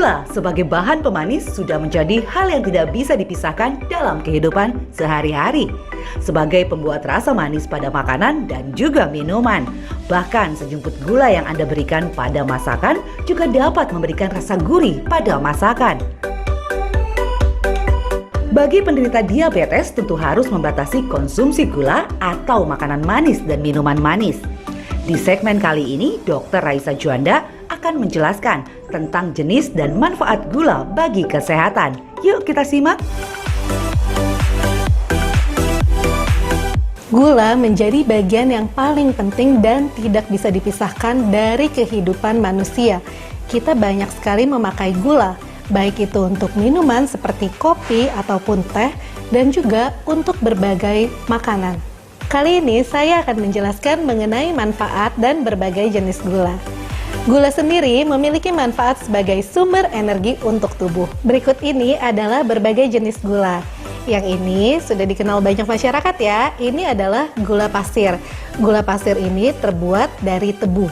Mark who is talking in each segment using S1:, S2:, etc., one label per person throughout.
S1: Gula sebagai bahan pemanis sudah menjadi hal yang tidak bisa dipisahkan dalam kehidupan sehari-hari. Sebagai pembuat rasa manis pada makanan dan juga minuman. Bahkan sejumput gula yang Anda berikan pada masakan juga dapat memberikan rasa gurih pada masakan. Bagi penderita diabetes tentu harus membatasi konsumsi gula atau makanan manis dan minuman manis. Di segmen kali ini, Dr. Raisa Juanda akan menjelaskan tentang jenis dan manfaat gula bagi kesehatan. Yuk kita simak.
S2: Gula menjadi bagian yang paling penting dan tidak bisa dipisahkan dari kehidupan manusia. Kita banyak sekali memakai gula, baik itu untuk minuman seperti kopi ataupun teh, dan juga untuk berbagai makanan. Kali ini saya akan menjelaskan mengenai manfaat dan berbagai jenis gula. Gula sendiri memiliki manfaat sebagai sumber energi untuk tubuh. Berikut ini adalah berbagai jenis gula. Yang ini sudah dikenal banyak masyarakat ya. Ini adalah gula pasir. Gula pasir ini terbuat dari tebu.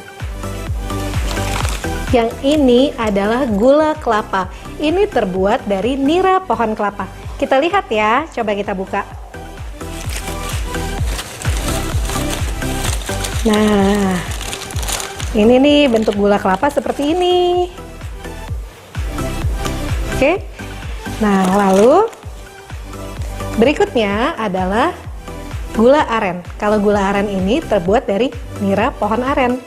S2: Yang ini adalah gula kelapa. Ini terbuat dari nira pohon kelapa. Kita lihat ya, coba kita buka. Nah, ini nih bentuk gula kelapa seperti ini. Oke. Nah, lalu berikutnya adalah gula aren. Kalau gula aren ini terbuat dari nira pohon aren.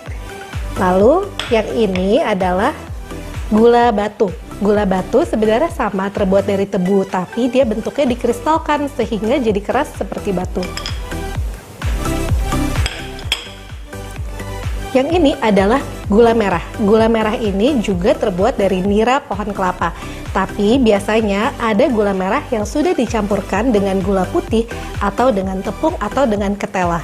S2: Lalu yang ini adalah gula batu. Gula batu sebenarnya sama, terbuat dari tebu, tapi dia bentuknya dikristalkan sehingga jadi keras seperti batu. Yang ini adalah gula merah. Gula merah ini juga terbuat dari nira pohon kelapa. Tapi biasanya ada gula merah yang sudah dicampurkan dengan gula putih atau dengan tepung atau dengan ketela.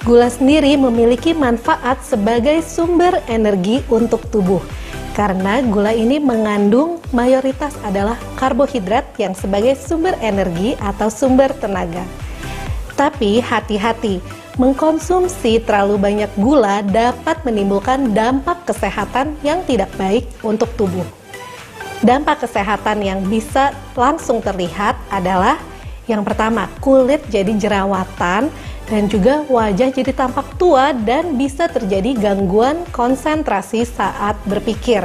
S2: Gula sendiri memiliki manfaat sebagai sumber energi untuk tubuh. Karena gula ini mengandung mayoritas adalah karbohidrat yang sebagai sumber energi atau sumber tenaga. Tapi hati-hati, mengkonsumsi terlalu banyak gula dapat menimbulkan dampak kesehatan yang tidak baik untuk tubuh. Dampak kesehatan yang bisa langsung terlihat adalah yang pertama, kulit jadi jerawatan dan juga wajah jadi tampak tua dan bisa terjadi gangguan konsentrasi saat berpikir.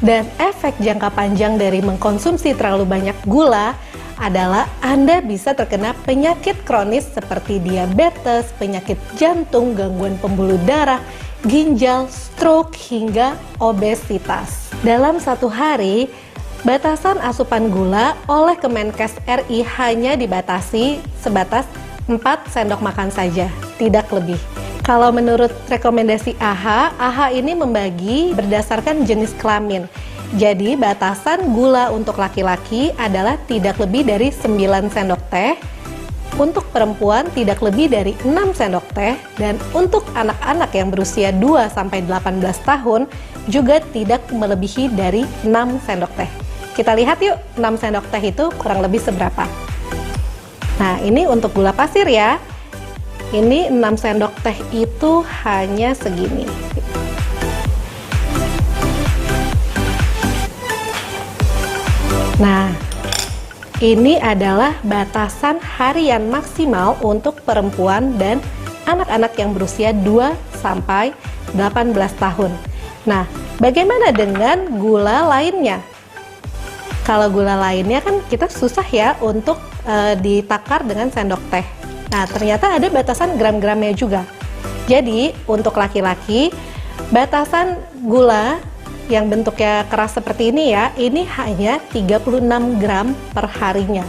S2: Dan efek jangka panjang dari mengkonsumsi terlalu banyak gula adalah Anda bisa terkena penyakit kronis seperti diabetes, penyakit jantung, gangguan pembuluh darah, ginjal, stroke, hingga obesitas. Dalam satu hari, batasan asupan gula oleh Kemenkes RI hanya dibatasi sebatas 4 sendok makan saja, tidak lebih. Kalau menurut rekomendasi AHA ini membagi berdasarkan jenis kelamin. Jadi batasan gula untuk laki-laki adalah tidak lebih dari 9 sendok teh, untuk perempuan tidak lebih dari 6 sendok teh, dan untuk anak-anak yang berusia 2-18 tahun juga tidak melebihi dari 6 sendok teh. Kita lihat yuk 6 sendok teh itu kurang lebih seberapa. Nah ini untuk gula pasir ya, ini 6 sendok teh itu hanya segini. Nah, ini adalah batasan harian maksimal untuk perempuan dan anak-anak yang berusia 2-18 tahun. Nah, bagaimana dengan gula lainnya? Kalau gula lainnya kan kita susah ya untuk ditakar dengan sendok teh. Nah, ternyata ada batasan gram-gramnya juga. Jadi, untuk laki-laki, batasan gula yang bentuknya keras seperti ini ya, ini hanya 36 gram per harinya.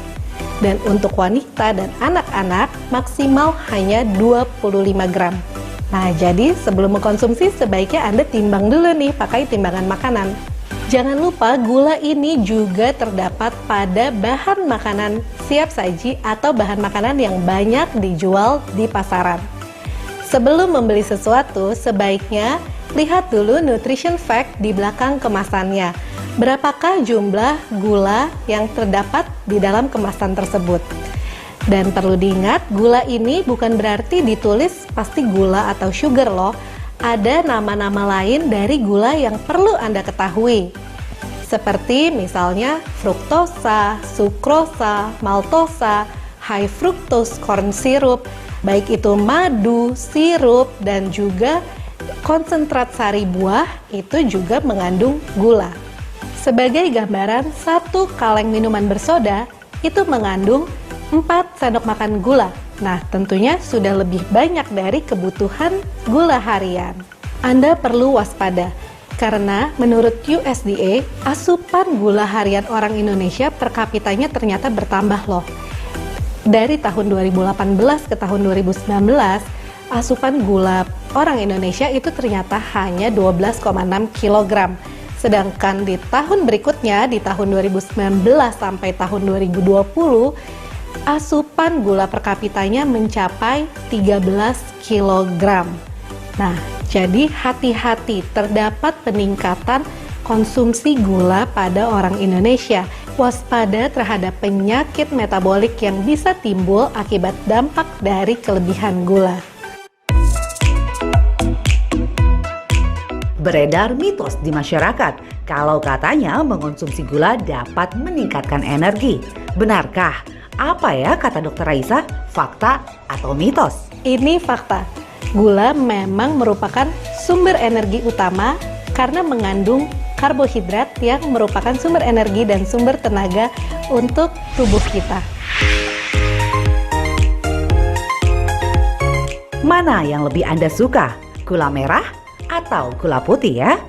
S2: Dan untuk wanita dan anak-anak maksimal hanya 25 gram. Nah, jadi sebelum mengkonsumsi sebaiknya Anda timbang dulu nih pakai timbangan makanan. Jangan lupa gula ini juga terdapat pada bahan makanan siap saji atau bahan makanan yang banyak dijual di pasaran. Sebelum membeli sesuatu, sebaiknya lihat dulu nutrition fact di belakang kemasannya. Berapakah jumlah gula yang terdapat di dalam kemasan tersebut? Dan perlu diingat, gula ini bukan berarti ditulis pasti gula atau sugar loh. ada nama-nama lain dari gula yang perlu Anda ketahui. Seperti misalnya fruktosa, sukrosa, maltosa, high fructose corn syrup, baik itu madu, sirup, dan juga konsentrat sari buah itu juga mengandung gula. Sebagai gambaran, 1 kaleng minuman bersoda itu mengandung 4 sendok makan gula. Nah, tentunya sudah lebih banyak dari kebutuhan gula harian. Anda perlu waspada, karena menurut USDA, asupan gula harian orang Indonesia per kapitanya ternyata bertambah loh. Dari tahun 2018 ke tahun 2019, asupan gula orang Indonesia itu ternyata hanya 12,6 kg. Sedangkan di tahun berikutnya, di tahun 2019 sampai tahun 2020, asupan gula per kapitanya mencapai 13 kg. Nah, jadi hati-hati, terdapat peningkatan konsumsi gula pada orang Indonesia. Waspada terhadap penyakit metabolik yang bisa timbul akibat dampak dari kelebihan gula.
S1: Beredar mitos di masyarakat kalau katanya mengonsumsi gula dapat meningkatkan energi. Benarkah? Apa ya kata Dr. Raisa? Fakta atau mitos?
S2: Ini fakta. Gula memang merupakan sumber energi utama karena mengandung karbohidrat yang merupakan sumber energi dan sumber tenaga untuk tubuh kita.
S1: Mana yang lebih Anda suka? Gula merah atau gula putih ya?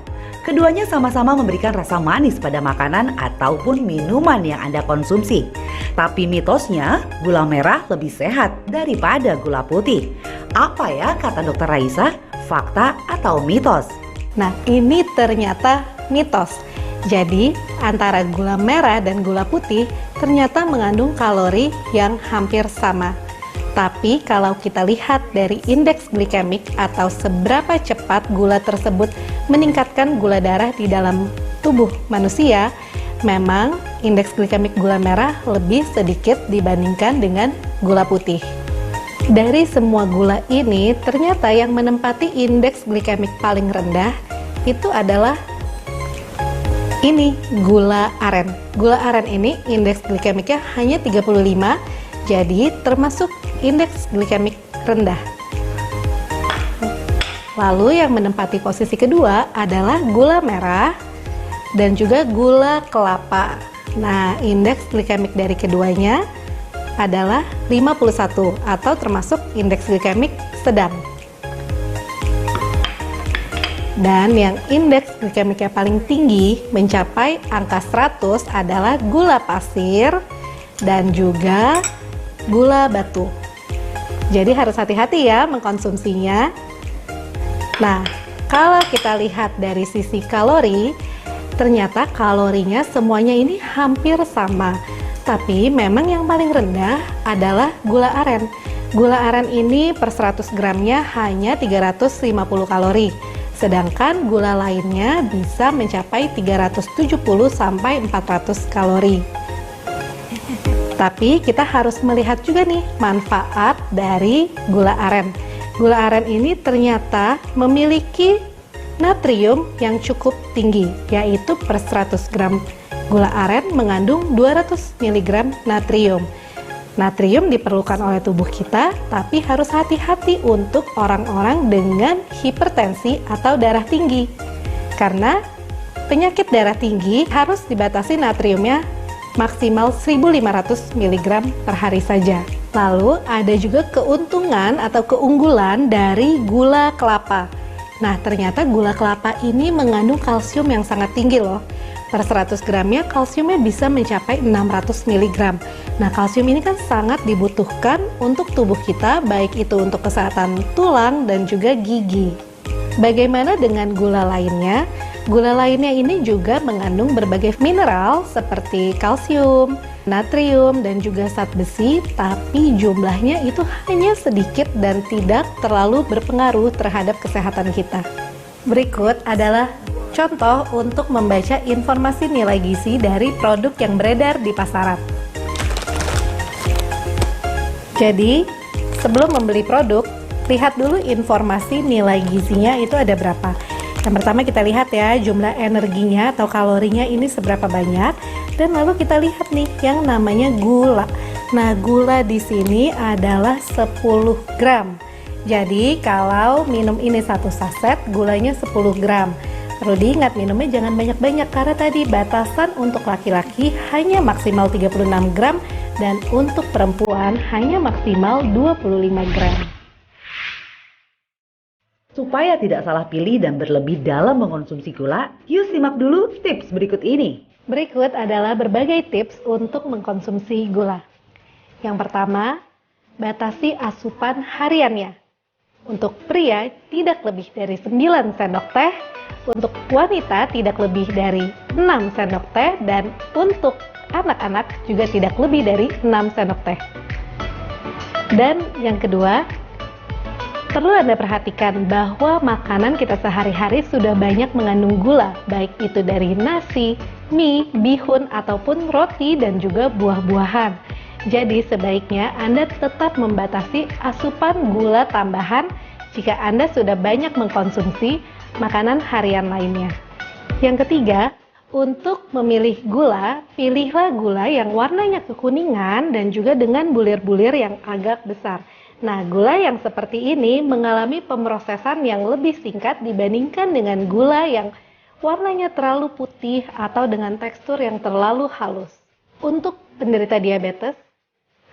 S1: Keduanya sama-sama memberikan rasa manis pada makanan ataupun minuman yang Anda konsumsi. Tapi mitosnya, gula merah lebih sehat daripada gula putih. Apa ya kata Dr. Raisa? Fakta atau mitos?
S2: Nah, ini ternyata mitos. Jadi, antara gula merah dan gula putih ternyata mengandung kalori yang hampir sama. Tapi kalau kita lihat dari indeks glikemik atau seberapa cepat gula tersebut meningkatkan gula darah di dalam tubuh manusia, memang indeks glikemik gula merah lebih sedikit dibandingkan dengan gula putih. Dari semua gula ini, ternyata yang menempati indeks glikemik paling rendah itu adalah ini, gula aren. Gula aren ini indeks glikemiknya hanya 35, jadi termasuk indeks glikemik rendah. Lalu yang menempati posisi kedua adalah gula merah dan juga gula kelapa. Nah, indeks glikemik dari keduanya adalah 51 atau termasuk indeks glikemik sedang. Dan yang indeks glikemiknya paling tinggi mencapai angka 100 adalah gula pasir dan juga gula batu. Jadi harus hati-hati ya mengkonsumsinya. Nah, kalau kita lihat dari sisi kalori, ternyata kalorinya semuanya ini hampir sama. Tapi memang yang paling rendah adalah gula aren. Gula aren ini per 100 gramnya hanya 350 kalori. Sedangkan gula lainnya bisa mencapai 370 sampai 400 kalori. Tapi kita harus melihat juga nih manfaat dari gula aren. Gula aren ini ternyata memiliki natrium yang cukup tinggi, yaitu per 100 gram gula aren mengandung 200 mg natrium. Natrium diperlukan oleh tubuh kita, tapi harus hati-hati untuk orang-orang dengan hipertensi atau darah tinggi. Karena penyakit darah tinggi harus dibatasi natriumnya maksimal 1500 mg per hari saja. Lalu ada juga keuntungan atau keunggulan dari gula kelapa. Nah, ternyata gula kelapa ini mengandung kalsium yang sangat tinggi loh. Per 100 gramnya kalsiumnya bisa mencapai 600 mg. Nah, kalsium ini kan sangat dibutuhkan untuk tubuh kita, baik itu untuk kesehatan tulang dan juga gigi. Bagaimana dengan gula lainnya? Gula lainnya ini juga mengandung berbagai mineral seperti kalsium, natrium, dan juga zat besi, tapi jumlahnya itu hanya sedikit dan tidak terlalu berpengaruh terhadap kesehatan kita. Berikut adalah contoh untuk membaca informasi nilai gizi dari produk yang beredar di pasaran. Jadi, sebelum membeli produk, lihat dulu informasi nilai gizinya itu ada berapa. Yang pertama kita lihat ya jumlah energinya atau kalorinya ini seberapa banyak, dan lalu kita lihat nih yang namanya gula. Nah, gula di sini adalah 10 gram. Jadi kalau minum ini satu saset, gulanya 10 gram. Perlu diingat minumnya jangan banyak-banyak karena tadi batasan untuk laki-laki hanya maksimal 36 gram dan untuk perempuan hanya maksimal 25 gram.
S1: Supaya tidak salah pilih dan berlebih dalam mengkonsumsi gula, yuk simak dulu tips berikut ini.
S2: Berikut adalah berbagai tips untuk mengkonsumsi gula. Yang pertama, batasi asupan hariannya. Untuk pria tidak lebih dari 9 sendok teh, untuk wanita tidak lebih dari 6 sendok teh, dan untuk anak-anak juga tidak lebih dari 6 sendok teh. Dan yang kedua, perlu Anda perhatikan bahwa makanan kita sehari-hari sudah banyak mengandung gula, baik itu dari nasi, mie, bihun, ataupun roti dan juga buah-buahan. Jadi sebaiknya Anda tetap membatasi asupan gula tambahan jika Anda sudah banyak mengkonsumsi makanan harian lainnya. Yang ketiga, untuk memilih gula, pilihlah gula yang warnanya kekuningan dan juga dengan bulir-bulir yang agak besar. Nah, gula yang seperti ini mengalami pemrosesan yang lebih singkat dibandingkan dengan gula yang warnanya terlalu putih atau dengan tekstur yang terlalu halus. Untuk penderita diabetes,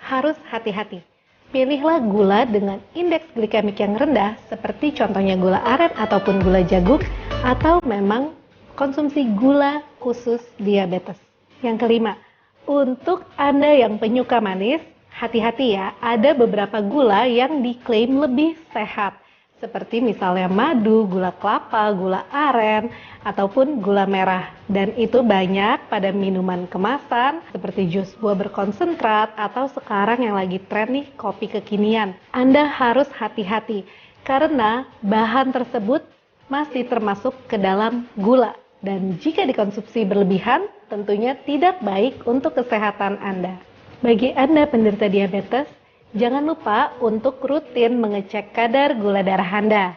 S2: harus hati-hati. Pilihlah gula dengan indeks glikemik yang rendah seperti contohnya gula aren ataupun gula jagung, atau memang konsumsi gula khusus diabetes. Yang kelima, untuk Anda yang penyuka manis, hati-hati ya, ada beberapa gula yang diklaim lebih sehat, seperti misalnya madu, gula kelapa, gula aren, ataupun gula merah. Dan itu banyak pada minuman kemasan, seperti jus buah berkonsentrat, atau sekarang yang lagi tren nih, kopi kekinian. Anda harus hati-hati, karena bahan tersebut masih termasuk ke dalam gula. Dan jika dikonsumsi berlebihan, tentunya tidak baik untuk kesehatan Anda. Bagi Anda penderita diabetes, jangan lupa untuk rutin mengecek kadar gula darah Anda.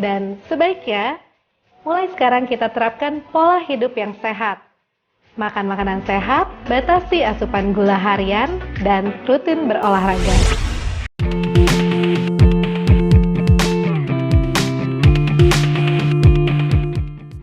S2: Dan sebaiknya, mulai sekarang kita terapkan pola hidup yang sehat. Makan makanan sehat, batasi asupan gula harian, dan rutin berolahraga.